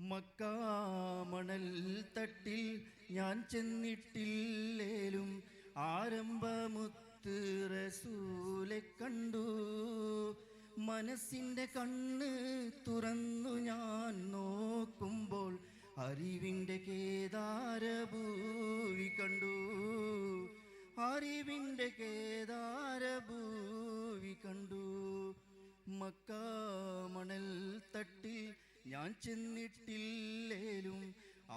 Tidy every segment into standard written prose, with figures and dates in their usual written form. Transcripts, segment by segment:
മക്കാമണൽ തട്ടിൽ ഞാൻ ചെന്നിട്ടില്ലേലും ആരംഭമുത്ത് റസൂലെ കണ്ടു. മനസ്സിൻ്റെ കണ്ണ് തുറന്നു ഞാൻ നോക്കുമ്പോൾ അറിവിൻ്റെ കേദാരഭൂവി കണ്ടു. അറിവിൻ്റെ കേദാരഭൂവി കണ്ടു. മക്കാമണൽ തട്ടിൽ ഞാൻ ചെന്നിട്ടില്ലേലും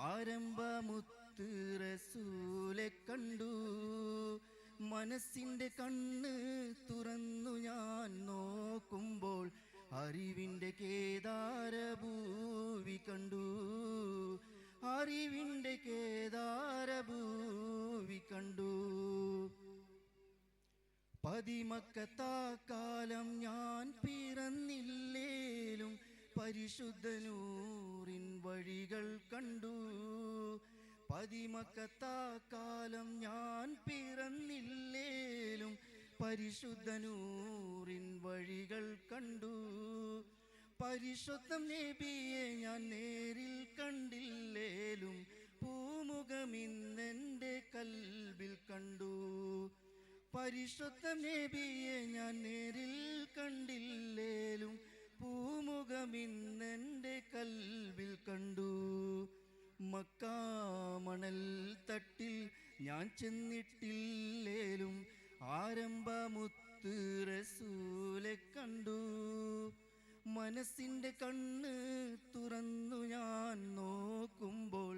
ആരംഭമുത്ത് റസൂലെ കണ്ടു. മനസ്സിൻ്റെ കണ്ണ് തുറന്നു ഞാൻ നോക്കുമ്പോൾ അറിവിൻ്റെ കേദാരഭൂവി കണ്ടു. അറിവിൻ്റെ കേദാരഭൂവി കണ്ടു. പതിമക്കത്താക്കാലം ഞാൻ പിറന്നില്ലേലും പരിശുദ്ധനൂറിൻ വഴികൾ കണ്ടു. പതിമക്കത്താക്കാലം ഞാൻ പിറന്നില്ലേലും പരിശുദ്ധനൂറിൻ വഴികൾ കണ്ടു. പരിശുദ്ധ നബിയെ ഞാൻ നേരിൽ കണ്ടില്ലേലും പൂമുഖമിന്നെൻ്റെ കൽബിൽ കണ്ടു. പരിശുദ്ധ നബിയെ ഞാൻ നേരിൽ കണ്ടില്ലേലും പൂമുഖമിന്നെൻ്റെ കൽബിൽ കണ്ടു. മക്കാമണൽ തട്ടിൽ ഞാൻ ചെന്നിട്ടില്ലേലും ആരംഭമുത്ത് റസൂലെ കണ്ടു. മനസ്സിൻ്റെ കണ്ണ് തുറന്നു ഞാൻ നോക്കുമ്പോൾ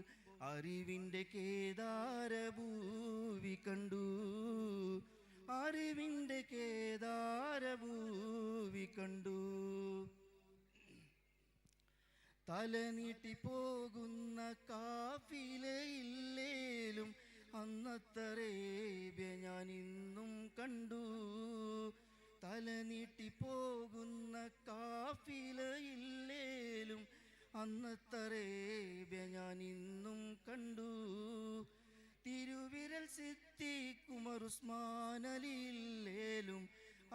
അറിവിൻ്റെ കേദാരഭൂവി കണ്ടു. അറിവിൻ്റെ കേദാരഭൂവി കണ്ടു. തല നീട്ടിപ്പോകുന്ന കാഫിലയില്ലേലും അന്നത്തെ അറേബ്യ ഞാൻ ഇന്നും കണ്ടു. തല നീട്ടിപ്പോകുന്ന കാഫിലയില്ലേലും അന്നത്തെ അറേബ്യ ഞാൻ ഇന്നും കണ്ടു. തിരുവിരൽ സിദ്ദീഖ് ഉമർ ഉസ്മാൻ അലിയില്ലേലും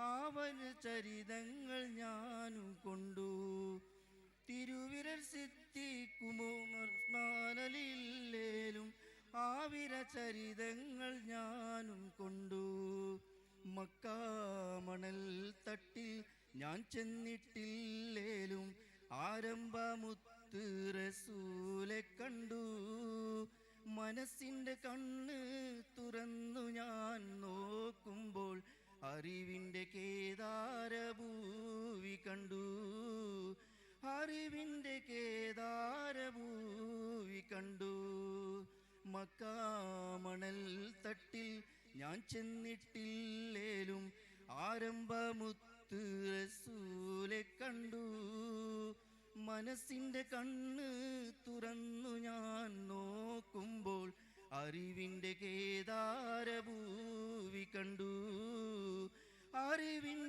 ആവന ചരിതങ്ങൾ ഞാനും കൊണ്ടു. തിരുവിരൽ സിദ്ദീഖ് ഉമർ ഉസ്മാൻ അലിയില്ലേലും ആവിര ചരിതങ്ങൾ ഞാനും കൊണ്ടു. മക്കാമണൽ തട്ടിൽ ഞാൻ ചെന്നിട്ടില്ലേലും ആരംഭമുത്ത് റസൂലെ കണ്ടു. മനസ്സിൻ്റെ കണ്ണ് തുറന്നു ഞാൻ നോക്കുമ്പോൾ അറിവിൻ്റെ കേദാരഭൂവി കണ്ടു. അറിവിൻ്റെ കേദാരഭൂവി കണ്ടു. മക്കാമണൽ തട്ടിൽ ഞാൻ ചെന്നിട്ടില്ലേലും ആരംഭമുത്ത് റസൂലെ കണ്ടു. മനസ്സിൻ്റെ കണ്ണ് തുറന്നു ഞാൻ നോക്കുമ്പോൾ അറിവിൻ്റെ കേദാരഭൂവി കണ്ടു. അറിവിൻ